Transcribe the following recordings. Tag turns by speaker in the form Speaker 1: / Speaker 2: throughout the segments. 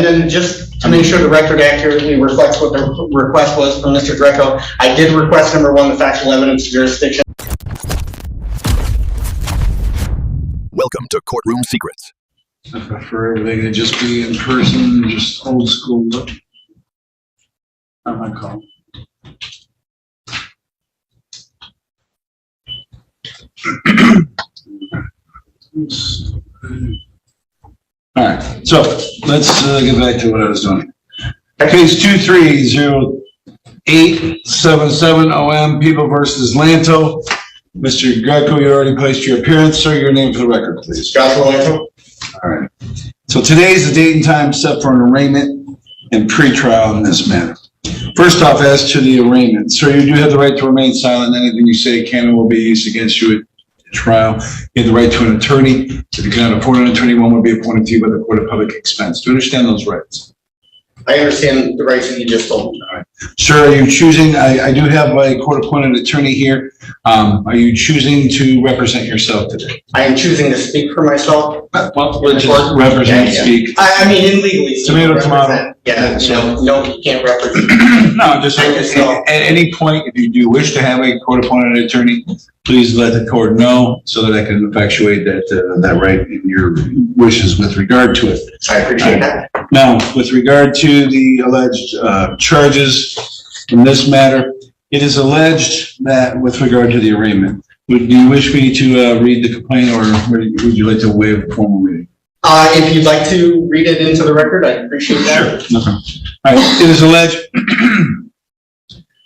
Speaker 1: And then just to make sure the record accurately reflects what the request was from Mr. Greco, I did request number 1, the factual evidence jurisdiction.
Speaker 2: Welcome to Courtroom Secrets.
Speaker 3: I prefer everything to just be in person, just old school look. Not my call. All right, so let's get back to what I was doing. Case 230877 OM, People versus Lanto. Mr. Greco, you already placed your appearance. Sir, your name for the record, please.
Speaker 1: Joshua Lanto.
Speaker 3: All right. So today is the date and time set for an arraignment and pretrial in this matter. First off, as to the arraignment, sir, you do have the right to remain silent. Anything you say can and will be used against you at trial. You have the right to an attorney. If you cannot afford an attorney, one will be appointed to you by the court of public expense. Do you understand those rights?
Speaker 1: I understand the rights that you just told me.
Speaker 3: All right. Sir, are you choosing, I do have a court-appointed attorney here. Are you choosing to represent yourself today?
Speaker 1: I am choosing to speak for myself.
Speaker 3: Well, let's just represent, speak.
Speaker 1: I mean, in legally.
Speaker 3: Tomato, tomato.
Speaker 1: Yeah, no, you can't represent.
Speaker 3: No, just at any point, if you do wish to have a court-appointed attorney, please let the court know so that I can effectuate that right in your wishes with regard to it.
Speaker 1: I appreciate that.
Speaker 3: Now, with regard to the alleged charges in this matter, it is alleged that with regard to the arraignment, would you wish me to read the complaint, or would you like to waive the formal reading?
Speaker 1: If you'd like to read it into the record, I'd appreciate that.
Speaker 3: Sure. Okay. All right.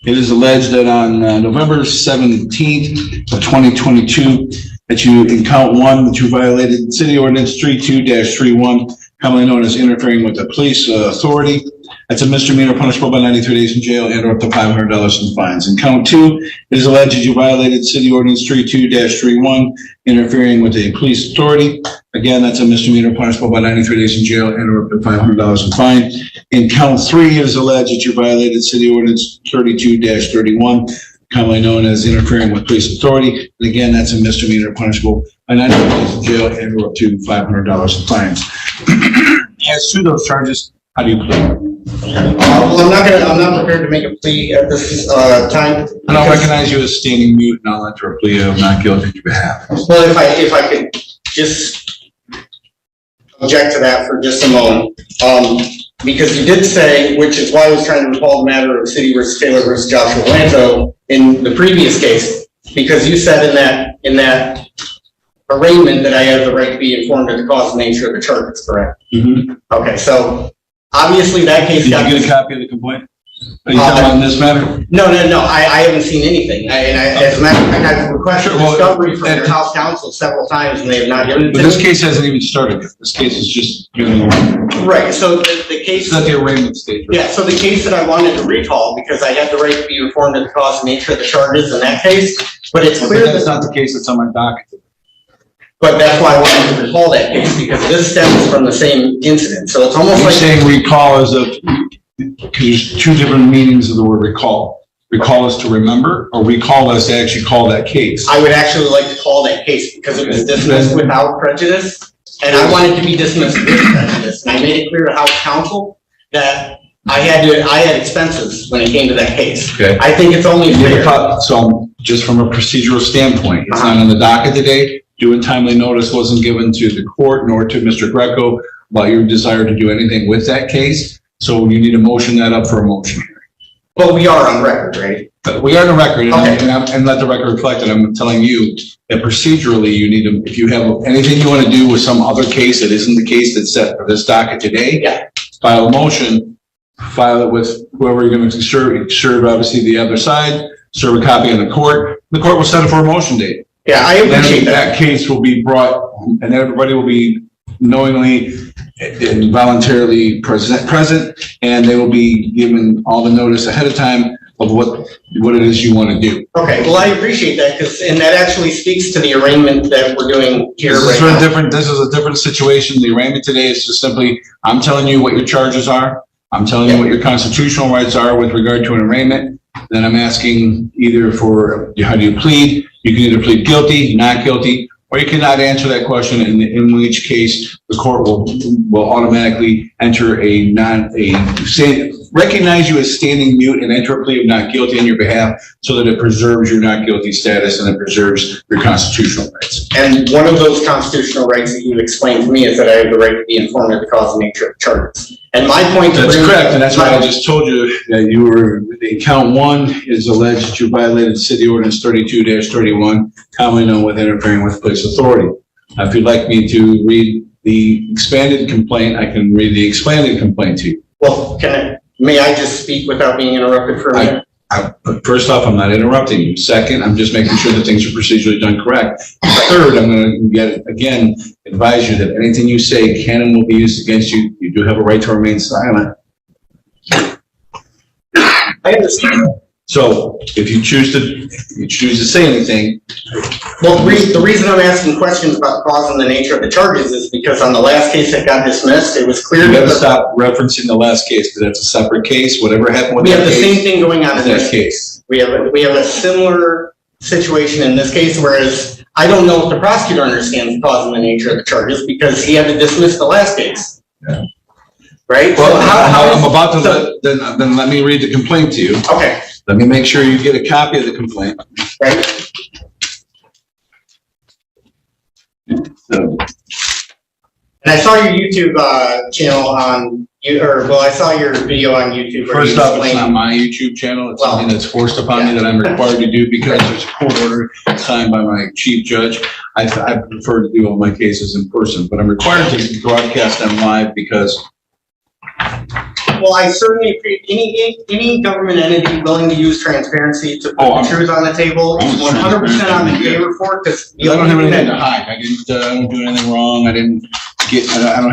Speaker 3: It is alleged that on November 17th of 2022, that you, in count 1, that you violated City Ordinance 32-31, commonly known as interfering with the police authority. That's a misdemeanor punishable by 93 days in jail and or up to $500 in fines. In count 2, it is alleged that you violated City Ordinance 32-31, interfering with a police authority. Again, that's a misdemeanor punishable by 93 days in jail and or up to $500 in fine. In count 3, it is alleged that you violated City Ordinance 32-31, commonly known as interfering with police authority. And again, that's a misdemeanor punishable by 93 days in jail and or up to $500 in fines. As to those charges, how do you plead?
Speaker 1: Well, I'm not prepared to make a plea at this time.
Speaker 3: And I'll recognize you as standing mute, and I'll enter a plea of not guilty on your behalf.
Speaker 1: Well, if I could just object to that for just a moment, because you did say, which is why I was trying to recall the matter of City versus Taylor versus Joshua Lanto in the previous case, because you said in that arraignment that I have the right to be informed of the cause and nature of the charges, correct? Mm-hmm. Okay, so obviously that case got...
Speaker 3: Did you get a copy of the complaint? Are you talking on this matter?
Speaker 1: No, I haven't seen anything. As a matter of fact, I've requested discovery from their house counsel several times and they have not given it to me.
Speaker 3: But this case hasn't even started yet. This case is just getting along.
Speaker 1: Right, so the case...
Speaker 3: It's at the arraignment stage, right?
Speaker 1: Yeah, so the case that I wanted to recall, because I had the right to be informed of the cause and nature of the charges in that case, but it's clear
Speaker 3: that's not the case that's on my docket.
Speaker 1: But that's why I wanted to recall that case, because this stems from the same incident. So it's almost
Speaker 3: You're
Speaker 1: like...
Speaker 3: saying recall is because there's two different meanings of the word recall. Recall is to remember, or recall is to actually call that case.
Speaker 1: I would actually like to call that case because it was dismissed without prejudice, and I wanted to be dismissed with prejudice. And I made it clear to house counsel that I had expenses when it came to that case. Okay. I think it's only fair.
Speaker 3: So just from a procedural standpoint, it's not on the docket today. Due and timely notice wasn't given to the court nor to Mr. Greco about your desire to do anything with that case. So you need to motion that up for a motion hearing.
Speaker 1: Well, we are on record, right?
Speaker 3: But we are on the record,
Speaker 1: okay.
Speaker 3: and let the record reflect that I'm telling you that procedurally you need to, if you have anything you want to do with some other case that isn't the case that's set for this docket today,
Speaker 1: yeah.
Speaker 3: File a motion, file it with whoever you're going to serve obviously the other side, serve a copy on the court. The court will set it for a motion date.
Speaker 1: Yeah, I appreciate
Speaker 3: that case will be brought, and everybody will be knowingly and voluntarily present, and they will be given all the notice ahead of time of what it is you want to do.
Speaker 1: Okay, well, I appreciate that, and that actually speaks to the arraignment that we're doing here right now.
Speaker 3: This is a different situation. The arraignment today is just simply, I'm telling you what your charges are. I'm telling you what your constitutional rights are with regard to an arraignment. Then I'm asking either for, how do you plead? You can either plead guilty, not guilty, or you cannot answer that question, in which case the court will automatically enter recognize you as standing mute and enter a plea of not guilty on your behalf, so that it preserves your not guilty status and it preserves your constitutional rights.
Speaker 1: And one of those constitutional rights that you explained to me is that I have the right to be informed of the cause and nature of the charges. And my point.
Speaker 3: That's correct, and that's why I just told you that you were, count one is alleged that you violated City Ordinance 32-31, commonly known with interfering with police authority. If you'd like me to read the expanded complaint, I can read the expanded complaint to you.
Speaker 1: Well, may I just speak without being interrupted for a minute?
Speaker 3: First off, I'm not interrupting you. Second, I'm just making sure that things are procedurally done correct. Third, I'm going to advise you that anything you say can and will be used against you. You do have a right to remain silent.
Speaker 1: I understand.
Speaker 3: So if you choose to say anything.
Speaker 1: Well, the reason I'm asking questions about the cause and the nature of the charges is because on the last case that got dismissed, it was clear.
Speaker 3: You got to stop referencing the last case, because that's a separate case. Whatever happened with that case.
Speaker 1: We have the same thing going on in this case. We have a similar situation in this case, whereas I don't know if the prosecutor understands the cause and the nature of the charges because he had to dismiss the last case. Yeah. Right?
Speaker 3: Well, I'm about to then let me read the complaint to you.
Speaker 1: Okay.
Speaker 3: Let me make sure you get a copy of the complaint.
Speaker 1: Right.
Speaker 3: So.
Speaker 1: And I saw your YouTube channel I saw your video on YouTube.
Speaker 3: First off, it's not my YouTube channel. It's something that's forced upon me that I'm required to do because there's a court order signed by my chief judge. I prefer to do all my cases in person, but I'm required to broadcast them live because.
Speaker 1: Well, I certainly appreciate any government entity willing to use transparency to put the truth on the table is 100% on the favor for it. Because
Speaker 3: I don't have anything to hide. I don't do anything wrong. I don't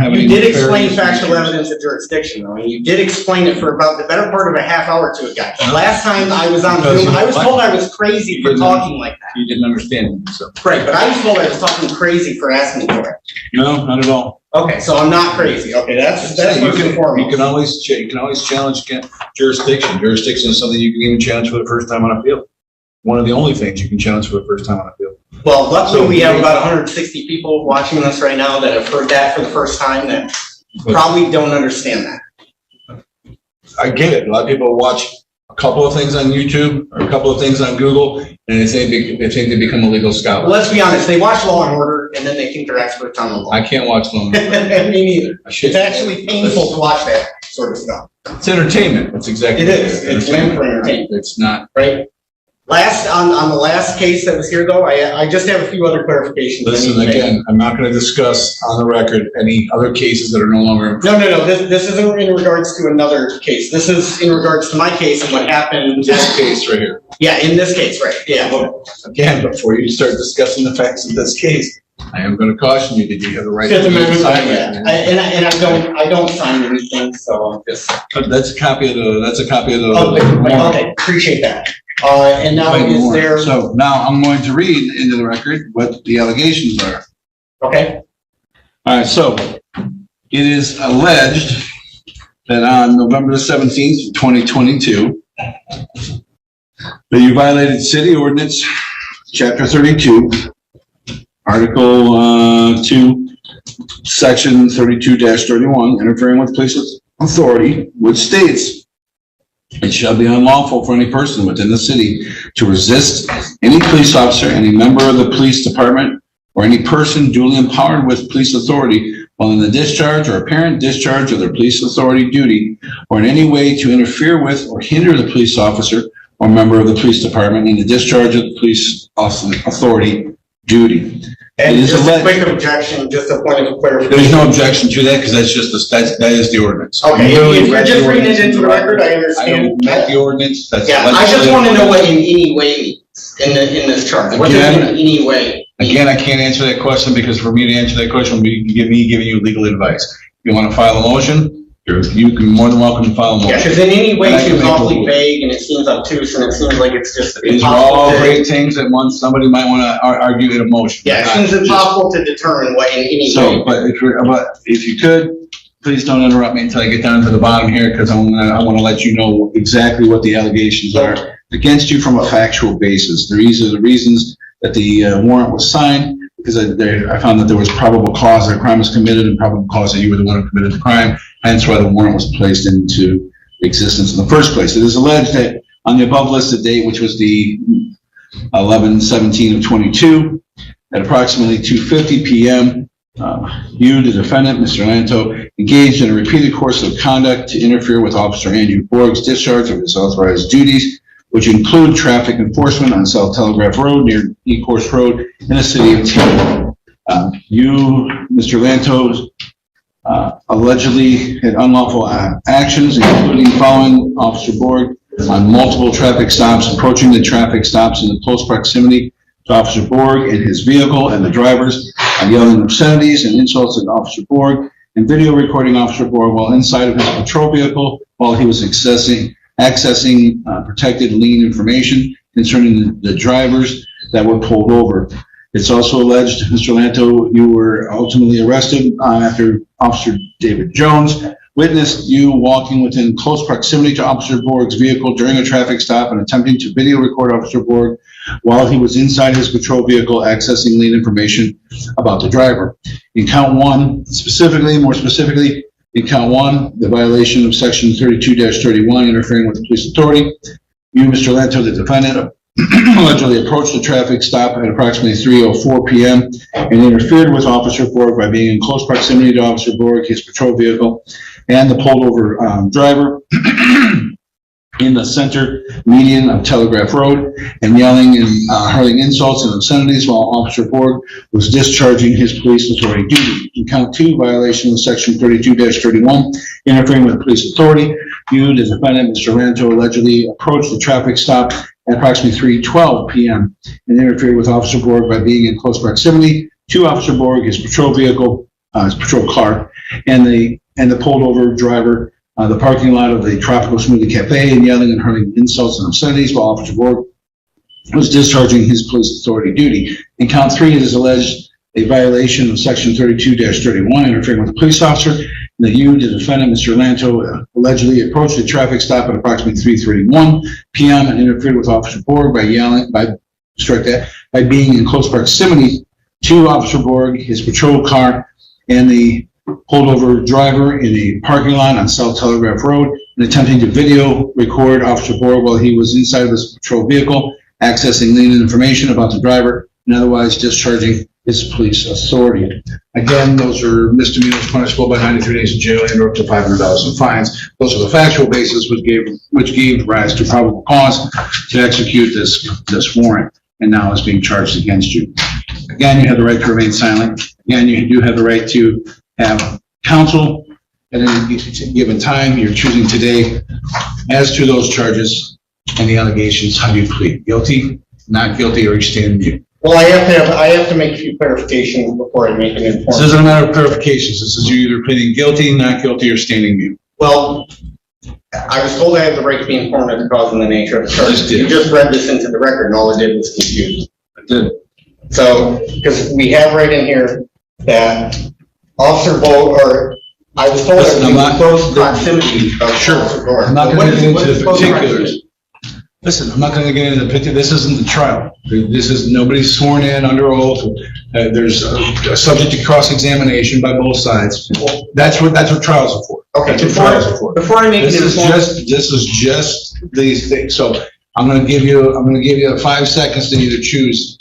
Speaker 3: have any.
Speaker 1: You did explain factual evidence of jurisdiction, though, and you did explain it for about the better part of a half hour to a guy. Last time I was on Zoom, I was told I was crazy for talking like that.
Speaker 3: You didn't understand me, so.
Speaker 1: Right, but I was told I was talking crazy for asking for it.
Speaker 3: No, not at all.
Speaker 1: Okay, so I'm not crazy. Okay, that's first and foremost.
Speaker 3: You can always challenge jurisdiction. Jurisdiction is something you can even challenge for the first time on appeal. One of the only things you can challenge for the first time on appeal.
Speaker 1: Well, luckily we have about 160 people watching this right now that have heard that for the first time that probably don't understand that.
Speaker 3: I get it. A lot of people watch a couple of things on YouTube or a couple of things on Google, and they think they become a legal scholar.
Speaker 1: Well, let's be honest. They watch Law and Order, and then they think they're experts on the law.
Speaker 3: I can't watch Law and Order.
Speaker 1: Me neither. It's actually painful to watch that sort of stuff.
Speaker 3: It's entertainment. That's exactly
Speaker 1: it is. It's meant for entertainment.
Speaker 3: It's not.
Speaker 1: Right. On the last case that was here, though, I just have a few other clarifications.
Speaker 3: Listen, again, I'm not going to discuss on the record any other cases that are no longer.
Speaker 1: No. This isn't in regards to another case. This is in regards to my case and what happened.
Speaker 3: This case right here.
Speaker 1: Yeah, in this case, right. Yeah.
Speaker 3: Well, again, before you start discussing the facts of this case, I am going to caution you that you have the right to sign it.
Speaker 1: And I don't sign anything, so I'm just.
Speaker 3: That's a copy of the.
Speaker 1: Oh, okay, appreciate that. And now is there?
Speaker 3: So now I'm going to read into the record what the allegations are.
Speaker 1: Okay.
Speaker 3: All right. So it is alleged that on November the 17th, 2022, that you violated City Ordinance, Chapter 32, Article 2, Section 32-31, interfering with police authority, which states, it shall be unlawful for any person within the city to resist any police officer, any member of the police department, or any person duly empowered with police authority while in the discharge or apparent discharge of their police authority duty, or in any way to interfere with or hinder the police officer or member of the police department in the discharge of the police authority duty.
Speaker 1: And just a quick objection, just a point of clarification.
Speaker 3: There's no objection to that because that is the ordinance.
Speaker 1: Okay, if you're just reading it into the record, I understand.
Speaker 3: I met the ordinance.
Speaker 1: Yeah, I just want to know what in any way in this chart. What does in any way?
Speaker 3: Again, I can't answer that question because for me to answer that question would be me giving you legal advice. If you want to file a motion, you can more than welcome to file a motion.
Speaker 1: Yeah, because in any way seems awfully vague and it seems obtuse and it seems like it's just
Speaker 3: these are all great things that somebody might want to argue in a motion.
Speaker 1: Yeah, it seems impossible to determine what in any way.
Speaker 3: But if you could, please don't interrupt me until I get down to the bottom here because I want to let you know exactly what the allegations are against you from a factual basis. These are the reasons that the warrant was signed. because I found that there was probable cause that a crime was committed and probable cause that you were the one who committed the crime, hence why the warrant was placed into existence in the first place. It is alleged that on the above listed date, which was the 11/17 of 22, at approximately 2:50 p.m., you, the defendant, Mr. Lanto, engaged in a repeated course of conduct to interfere with Officer Andrew Borg's discharge of his authorized duties, which include traffic enforcement on South Telegraph Road near Ecorse Road in the city of Taylor. You, Mr. Lanto, allegedly had unlawful actions, including following Officer Borg on multiple traffic stops, approaching the traffic stops in the close proximity to Officer Borg and his vehicle and the drivers, yelling obscenities and insults at Officer Borg, and video recording Officer Borg while inside of his patrol vehicle while he was accessing protected lien information concerning the drivers that were pulled over. It's also alleged, Mr. Lanto, you were ultimately arrested after Officer David Jones witnessed you walking within close proximity to Officer Borg's vehicle during a traffic stop and attempting to video record Officer Borg while he was inside his patrol vehicle accessing lien information about the driver. In count one, more specifically, in count one, the violation of section 32-31, interfering with the police authority, you, Mr. Lanto, the defendant, allegedly approached the traffic stop at approximately 3:04 p.m. and interfered with Officer Borg by being in close proximity to Officer Borg, his patrol vehicle, and the pulled over driver in the center median of Telegraph Road and yelling and hurling insults and obscenities while Officer Borg was discharging his police authority duty. In count two, violation of section 32-31, interfering with the police authority, you, the defendant, Mr. Lanto, allegedly approached the traffic stop at approximately 3:12 p.m. and interfered with Officer Borg by being in close proximity to Officer Borg, his patrol vehicle, his patrol car, and the pulled over driver, the parking lot of the Tropical Smoothie Cafe, and yelling and hurling insults and obscenities while Officer Borg was discharging his police authority duty. In count three, it is alleged a violation of section 32-31, interfering with a police officer, and that you, the defendant, Mr. Lanto, allegedly approached the traffic stop at approximately 3:31 p.m. and interfered with Officer Borg by being in close proximity to Officer Borg, his patrol car, and the pulled over driver in a parking lot on South Telegraph Road and attempting to video record Officer Borg while he was inside of his patrol vehicle, accessing lien information about the driver, and otherwise discharging his police authority. Again, those are misdemeanors punishable by 93 days in jail and up to $500 in fines. Those are the factual basis which gave rise to probable cause to execute this warrant, and now is being charged against you. Again, you have the right to remain silent. Again, you do have the right to have counsel at any given time. You're choosing today. As to those charges and the allegations, how do you plead? Guilty, not guilty, or you stand mute?
Speaker 1: Well, I have to make a few clarifications before I make an informed.
Speaker 3: This isn't a matter of clarifications. This is you either pleading guilty, not guilty, or standing mute.
Speaker 1: Well, I was told I have the right to be informed of the cause and the nature of the charge.
Speaker 3: Just did.
Speaker 1: You just read this into the record, and all it did was confuse.
Speaker 3: I did.
Speaker 1: So, because we have right in here that Officer Borg, or I was told
Speaker 3: Listen,
Speaker 1: that
Speaker 3: I'm
Speaker 1: we
Speaker 3: not-
Speaker 1: close proximity of
Speaker 3: Sure.
Speaker 1: Officer Borg.
Speaker 3: I'm not
Speaker 1: What
Speaker 3: going to
Speaker 1: is-
Speaker 3: get
Speaker 1: what
Speaker 3: into
Speaker 1: is
Speaker 3: the
Speaker 1: close
Speaker 3: particulars.
Speaker 1: proximity?
Speaker 3: Listen, I'm not going to get into the particulars. This isn't the trial. This is nobody's sworn in under oath. There's a subject to cross-examination by both sides. That's what trials are for.
Speaker 1: Okay,
Speaker 3: That's what trials are for.
Speaker 1: before I make
Speaker 3: This
Speaker 1: an
Speaker 3: is
Speaker 1: informed.
Speaker 3: just these things. So I'm going to give you 5 seconds to either choose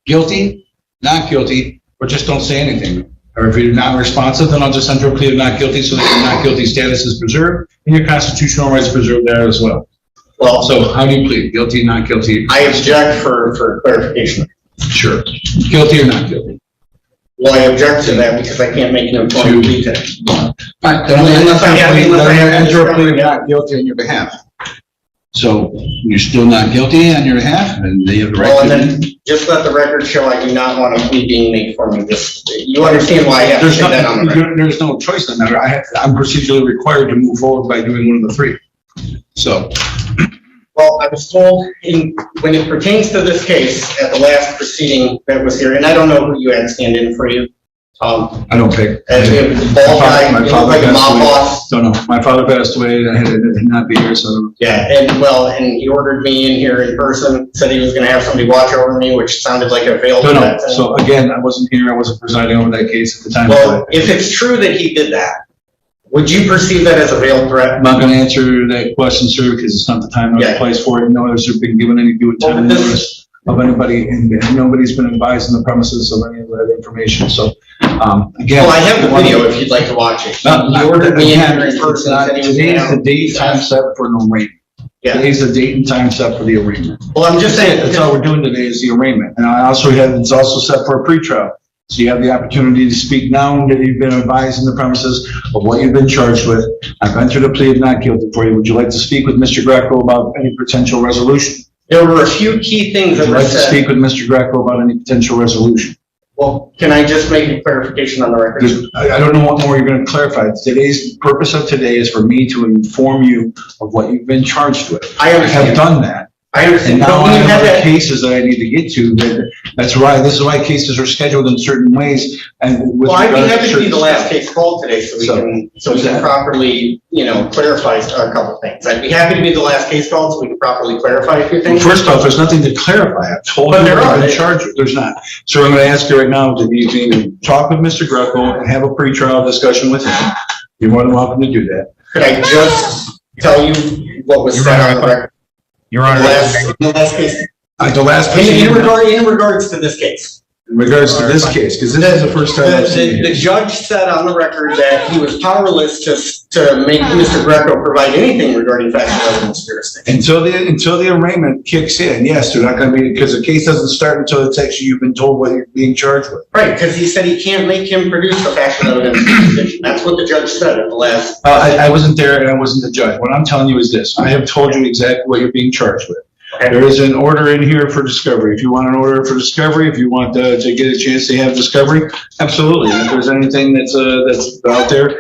Speaker 3: guilty, not guilty, or just don't say anything. Or if you're not responsive, then I'll just enter a plea of not guilty so that your not guilty status is preserved and your constitutional rights preserved there as well.
Speaker 1: Well,
Speaker 3: So how do you plead? Guilty, not guilty?
Speaker 1: I object for clarification.
Speaker 3: Sure. Guilty or not guilty?
Speaker 1: Well, I object to that because I can't make an informed plea today.
Speaker 3: All right, then
Speaker 1: Unless I have-
Speaker 3: enter a plea of not guilty on your behalf. So you're still not guilty on your behalf, and they have the
Speaker 1: Well,
Speaker 3: right
Speaker 1: and
Speaker 3: to.
Speaker 1: then, just let the record show I do not want a plea being made for me. You understand why I have to
Speaker 3: There's
Speaker 1: say that on the record.
Speaker 3: there's no choice in the matter. I'm procedurally required to move forward by doing one of the three. So,
Speaker 1: Well, I was told when it pertains to this case at the last proceeding that was here, and I don't know who you had stand in for you,
Speaker 3: I don't pick.
Speaker 1: As a bald guy, you look like a mob boss.
Speaker 3: Don't know. My father passed away. I had to not be here, so.
Speaker 1: Yeah, and he ordered me in here in person, said he was gonna have somebody watch over me, which sounded like a veiled
Speaker 3: No,
Speaker 1: threat.
Speaker 3: so again, I wasn't here. I wasn't presiding over that case at the time.
Speaker 1: Well, if it's true that he did that, would you perceive that as a veiled threat?
Speaker 3: I'm not gonna answer that question, sir, because it's not the time or the place for it. No others have been given any due time notice of anybody, and nobody's been advised on the premises of any of that information, so, again.
Speaker 1: Well, I have the video if you'd like to watch it. He ordered me in here in person, said he was gonna
Speaker 3: Today's
Speaker 1: have.
Speaker 3: the date time set for an arraignment.
Speaker 1: Yeah.
Speaker 3: Today's the date and time set for the arraignment.
Speaker 1: Well, I'm just saying.
Speaker 3: That's all we're doing today is the arraignment, and it's also set for a pretrial. So you have the opportunity to speak now that you've been advised in the premises of what you've been charged with. I've entered a plea of not guilty for you. Would you like to speak with Mr. Greco about any potential resolution?
Speaker 1: There were a few key things that
Speaker 3: Would you
Speaker 1: were
Speaker 3: like to
Speaker 1: said.
Speaker 3: speak with Mr. Greco about any potential resolution?
Speaker 1: Well, can I just make a clarification on the record?
Speaker 3: I don't know what more you're going to clarify. Today's purpose of today is for me to inform you of what you've been charged with.
Speaker 1: I understand.
Speaker 3: have done that.
Speaker 1: I understand.
Speaker 3: And now
Speaker 1: But when
Speaker 3: I
Speaker 1: you
Speaker 3: have
Speaker 1: had
Speaker 3: other
Speaker 1: that,
Speaker 3: cases that I need to get to. This is why cases are scheduled in certain ways. And with
Speaker 1: well, I'd be
Speaker 3: regard
Speaker 1: happy to be
Speaker 3: certain
Speaker 1: the last
Speaker 3: stuff.
Speaker 1: case called today so we can properly, clarify a couple things. I'd be happy to be the last case called so we can properly clarify a few things.
Speaker 3: First off, there's nothing to clarify. I've told
Speaker 1: But
Speaker 3: you
Speaker 1: there
Speaker 3: what
Speaker 1: are.
Speaker 3: I've been charged with. There's not. So I'm going to ask you right now that you can talk with Mr. Greco and have a pretrial discussion with him. You're more than welcome to do that.
Speaker 1: Could I just tell you what was said on the record?
Speaker 4: Your Honor,
Speaker 1: The last case.
Speaker 3: The last
Speaker 1: In
Speaker 3: proceeding,
Speaker 1: regards to this case.
Speaker 3: in regards to this case, because this is the first time I've seen
Speaker 1: The
Speaker 3: it.
Speaker 1: judge said on the record that he was powerless to make Mr. Greco provide anything regarding factual evidence jurisdiction.
Speaker 3: Until the arraignment kicks in, yes, they're not going to be, because the case doesn't start until it's actually you've been told what you're being charged with.
Speaker 1: Right, because he said he can't make him produce the factual evidence jurisdiction. That's what the judge said at the last.
Speaker 3: I wasn't there and I wasn't the judge. What I'm telling you is this. I have told you exactly what you're being charged with.
Speaker 1: Okay.
Speaker 3: There is an order in here for discovery. If you want an order for discovery, if you want to get a chance to have discovery, absolutely. If there's anything that's out there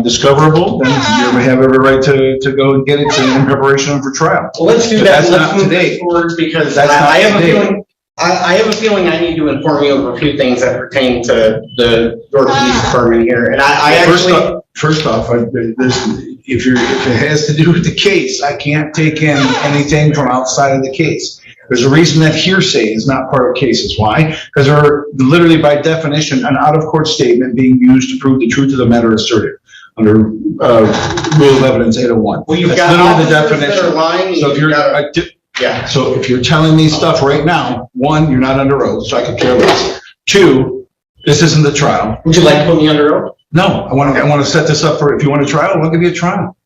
Speaker 3: discoverable, then you have every right to go and get it in preparation for trial.
Speaker 1: Well, let's do
Speaker 3: But
Speaker 1: that.
Speaker 3: that's
Speaker 1: Let's
Speaker 3: not
Speaker 1: move
Speaker 3: today.
Speaker 1: this forward because
Speaker 3: That's not
Speaker 1: I have
Speaker 3: today.
Speaker 1: a feeling. I have a feeling I need to inform you of a few things that pertain to your police department here, and I actually.
Speaker 3: First off, if it has to do with the case, I can't take in anything from outside of the case. There's a reason that hearsay is not part of cases. Why? Because they're literally by definition an out-of-court statement being used to prove the truth of the matter asserted under Rule of Evidence 801.
Speaker 1: Well, you've
Speaker 3: That's
Speaker 1: got
Speaker 3: literally the
Speaker 1: officers that
Speaker 3: definition.
Speaker 1: are lying.
Speaker 3: So if you're,
Speaker 1: Yeah.
Speaker 3: So if you're telling me stuff right now, one, you're not under oath, so I could care less. Two, this isn't the trial.
Speaker 1: Would you like to put me under oath?
Speaker 3: No, I want to set this up for, if you want a trial, I'll give you a trial.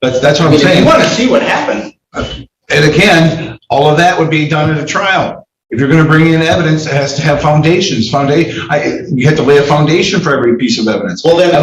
Speaker 3: That's what I'm
Speaker 1: If
Speaker 3: saying.
Speaker 1: you want to see what happened.
Speaker 3: And again, all of that would be done at a trial. If you're going to bring in evidence, it has to have foundations. You have to lay a foundation for every piece of evidence.
Speaker 1: Well, then.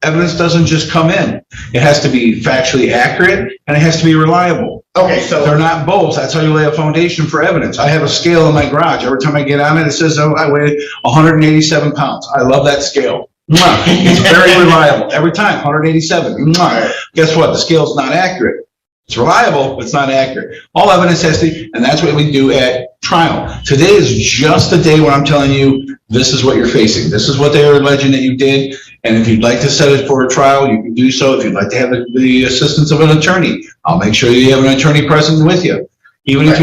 Speaker 3: Evidence doesn't just come in. It has to be factually accurate and it has to be reliable.
Speaker 1: Okay, so.
Speaker 3: They're not both. That's how you lay a foundation for evidence. I have a scale in my garage. Every time I get on it, it says I weigh 187 pounds. I love that scale. Mwah. It's very reliable. Every time, 187. Mwah. Guess what? The scale's not accurate. It's reliable, but it's not accurate. All evidence has to, and that's what we do at trial. Today is just the day when I'm telling you, this is what you're facing. This is what they are alleging that you did. And if you'd like to set it for a trial, you can do so. If you'd like to have the assistance of an attorney, I'll make sure you have an attorney present with you. Even if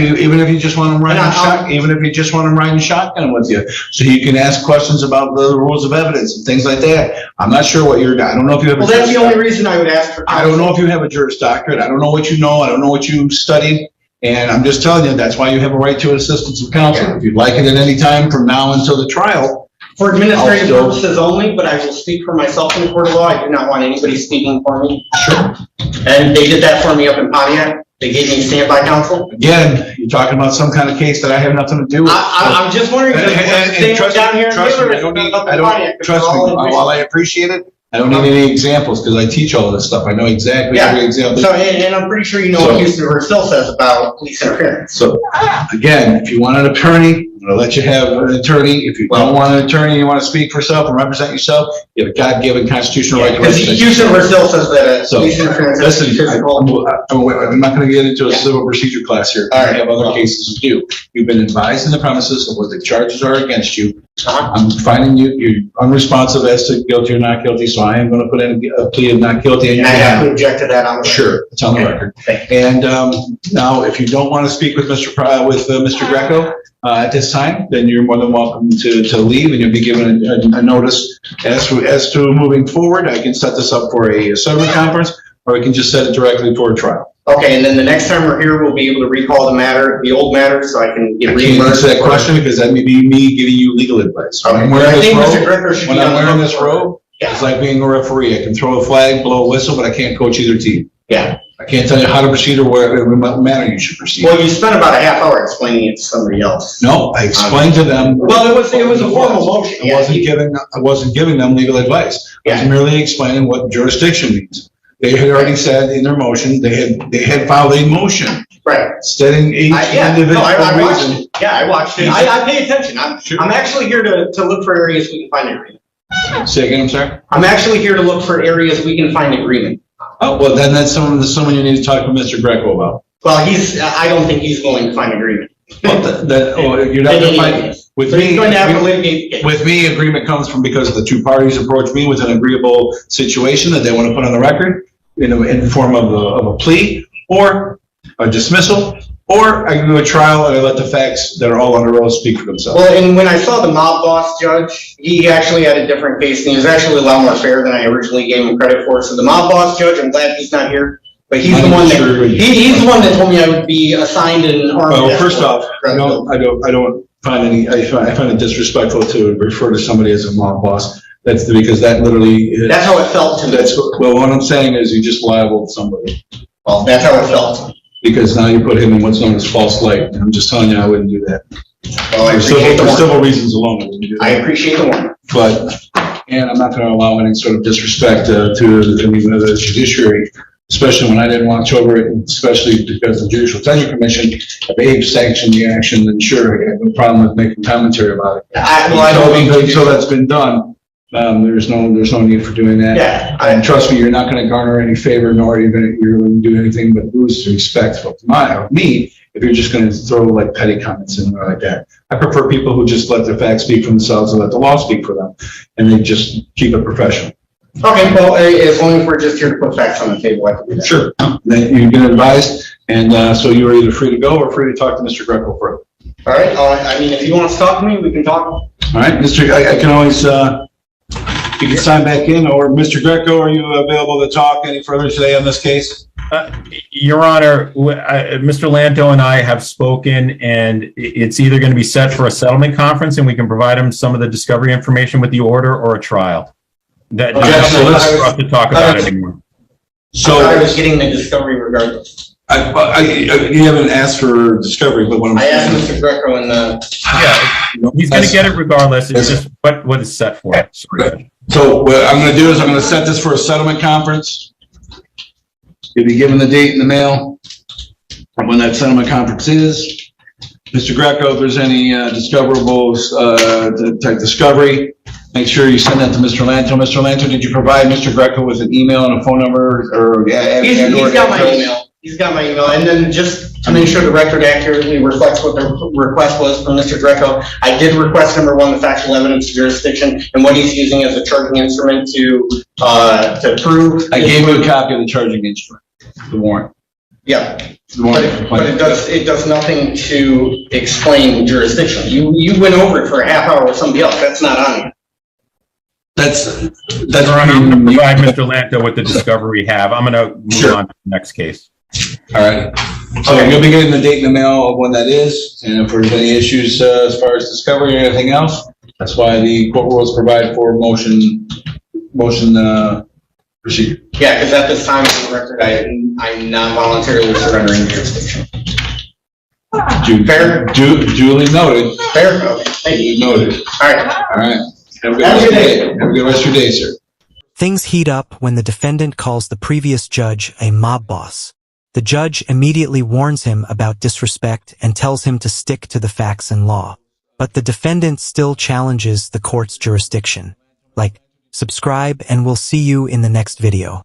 Speaker 3: you just want them riding shotgun with you, so you can ask questions about the rules of evidence and things like that. I'm not sure what I don't know if you have.
Speaker 1: Well, that's the only reason I would ask for.
Speaker 3: I don't know if you have a Juris Doctorate. I don't know what you know. I don't know what you studied. And I'm just telling you, that's why you have a right to assistance of counsel.
Speaker 1: Okay.
Speaker 3: If you'd like it at any time from now until the trial.
Speaker 1: For administrative purposes only, but I will speak for myself in the court of law. I do not want anybody speaking for me.
Speaker 3: Sure.
Speaker 1: And they did that for me up in Pontiac. They gave me standby counsel.
Speaker 3: Again, you're talking about some kind of case that I have nothing to do with.
Speaker 1: I'm just wondering,
Speaker 3: And trust me, while I appreciate it, I don't need any examples because I teach all of this stuff. I know exactly every example.
Speaker 1: So, and I'm pretty sure you know what Houston River still says about police interference.
Speaker 3: So, again, if you want an attorney, I'm going to let you have an attorney. If you don't want an attorney, you want to speak for yourself and represent yourself, you have a God-given constitutional right to represent
Speaker 1: Houston
Speaker 3: yourself.
Speaker 1: still says that
Speaker 3: So,
Speaker 1: police interference is
Speaker 3: listen,
Speaker 1: physical.
Speaker 3: I'm not going to get into a civil procedure class here.
Speaker 1: All right.
Speaker 3: I have other cases to do. You've been advised in the premises of what the charges are against you. I'm finding you're unresponsive as to guilty or not guilty, so I am going to put in a plea of not guilty.
Speaker 1: And I have to object to that on the
Speaker 3: Sure, it's on the record. And now, if you don't want to speak with Mr. Greco at this time, then you're more than welcome to leave, and you'll be given a notice as to moving forward. I can set this up for a settlement conference, or we can just set it directly for a trial.
Speaker 1: Okay, and then the next time we're here, we'll be able to recall the old matter, so I can get
Speaker 3: I can't
Speaker 1: reimbursed.
Speaker 3: answer that question because that may be me giving you legal advice.
Speaker 1: Okay.
Speaker 3: When I'm wearing this
Speaker 1: Mr. Greco should
Speaker 3: when
Speaker 1: be
Speaker 3: I'm
Speaker 1: on the
Speaker 3: wearing
Speaker 1: hook
Speaker 3: this
Speaker 1: for-
Speaker 3: robe,
Speaker 1: Yeah.
Speaker 3: it's like being a referee. I can throw a flag, blow a whistle, but I can't coach either team.
Speaker 1: Yeah.
Speaker 3: I can't tell you how to proceed or what manner you should proceed.
Speaker 1: Well, you spent about a half hour explaining it to somebody else.
Speaker 3: No, I explained to them.
Speaker 1: Well, it was a formal motion.
Speaker 3: I wasn't giving them legal advice. I was merely explaining what jurisdiction means. They had already said in their motion, they had filed a motion
Speaker 1: Right.
Speaker 3: stating each individual
Speaker 1: I watched
Speaker 3: reason.
Speaker 1: it. Yeah, I watched it. I pay attention. I'm actually here to look for areas we can find agreement.
Speaker 3: Say again, I'm sorry?
Speaker 1: I'm actually here to look for areas we can find agreement.
Speaker 3: Oh, well, then that's someone you need to talk to Mr. Greco about.
Speaker 1: Well, I don't think he's going to find agreement.
Speaker 3: Well, you're not going to find, with
Speaker 1: So he's
Speaker 3: me,
Speaker 1: going to have to litigate the case.
Speaker 3: with me, agreement comes from because the two parties approach me with an agreeable situation that they want to put on the record in the form of a plea or a dismissal, or I do a trial and I let the facts that are all under oath speak for themselves.
Speaker 1: Well, and when I saw the mob boss judge, he actually had a different case, and he was actually a lot more fair than I originally gave him credit for. So the mob boss judge, I'm glad he's not here, but he's the one that he's the one that told me I would be assigned an army.
Speaker 3: Well, first off, I don't find I find it disrespectful to refer to somebody as a mob boss. That's because that literally is,
Speaker 1: That's how it felt to me.
Speaker 3: well, what I'm saying is you just libeled somebody.
Speaker 1: Well, that's how it felt to me.
Speaker 3: Because now you put him in what's known as false light. And I'm just telling you, I wouldn't do that.
Speaker 1: Well, I appreciate the
Speaker 3: For
Speaker 1: warning.
Speaker 3: civil reasons alone, I wouldn't do that.
Speaker 1: I appreciate the warning.
Speaker 3: And I'm not going to allow any sort of disrespect to the judiciary, especially when I didn't watch over it, and especially because the Judicial Tenure Commission, if they sanctioned the action, then sure, I have no problem with making commentary about it. Until that's been done, there's no need for doing that.
Speaker 1: Yeah.
Speaker 3: And trust me, you're not going to garner any favor, nor are you going to do anything but lose respect of me if you're just going to throw like petty comments in there like that. I prefer people who just let the facts speak for themselves and let the law speak for them, and they just keep it professional.
Speaker 1: Okay, well, as long as we're just here to put facts on the table, I can do that.
Speaker 3: Sure. Then you've been advised, and so you are either free to go or free to talk to Mr. Greco further.
Speaker 1: All right, I mean, if he wants to talk to me, we can talk.
Speaker 3: All right, Mr. I can always, you can sign back in, or Mr. Greco, are you available to talk any further today on this case?
Speaker 4: Your Honor, Mr. Lanto and I have spoken, and it's either going to be set for a settlement conference, and we can provide him some of the discovery information with the order, or a trial. That
Speaker 3: so let's
Speaker 4: have to talk about anymore.
Speaker 3: So
Speaker 1: I was getting the discovery regardless.
Speaker 3: you haven't asked for discovery, but what I'm
Speaker 1: I asked
Speaker 3: saying.
Speaker 1: Mr. Greco in the.
Speaker 4: Yeah, he's going to get it regardless. It's just what is set for. Sorry.
Speaker 3: So what I'm going to do is I'm going to set this for a settlement conference. You'll be given the date in the mail of when that settlement conference is. Mr. Greco, if there's any discoverables, type discovery, make sure you send that to Mr. Lanto. Mr. Lanto, did you provide Mr. Greco with an email and a phone number? Or
Speaker 1: He's got my email. He's got my email. And then just to make sure the record accurately reflects what the request was from Mr. Greco, I did request number one, the factual evidence of jurisdiction, and what he's using as a charging instrument to prove.
Speaker 3: I gave you a copy of the charging instrument, the warrant.
Speaker 1: Yeah.
Speaker 3: The warrant.
Speaker 1: But it does nothing to explain jurisdiction. You went over it for a half hour with somebody else. That's not on you.
Speaker 3: That's
Speaker 4: Your Honor, I'm going to provide Mr. Lanto with the discovery we have. I'm going to move on to the next case.
Speaker 3: all right. So you'll be getting the date in the mail of when that is, and if there's any issues as far as discovery or anything else, that's why the court rules provide for motion procedure.
Speaker 1: Yeah, because at this time in the record, I'm not voluntarily surrendering jurisdiction. Fair?
Speaker 3: Duly noted.
Speaker 1: Fair? Okay. Thank you.
Speaker 3: Noted.
Speaker 1: All right.
Speaker 3: All right. Have a good rest of your day. Have a good rest of your day, sir.
Speaker 5: Things heat up when the defendant calls the previous judge a mob boss. The judge immediately warns him about disrespect and tells him to stick to the facts and law. but the defendant still challenges the court's jurisdiction. Like, subscribe, and we'll see you in the next video.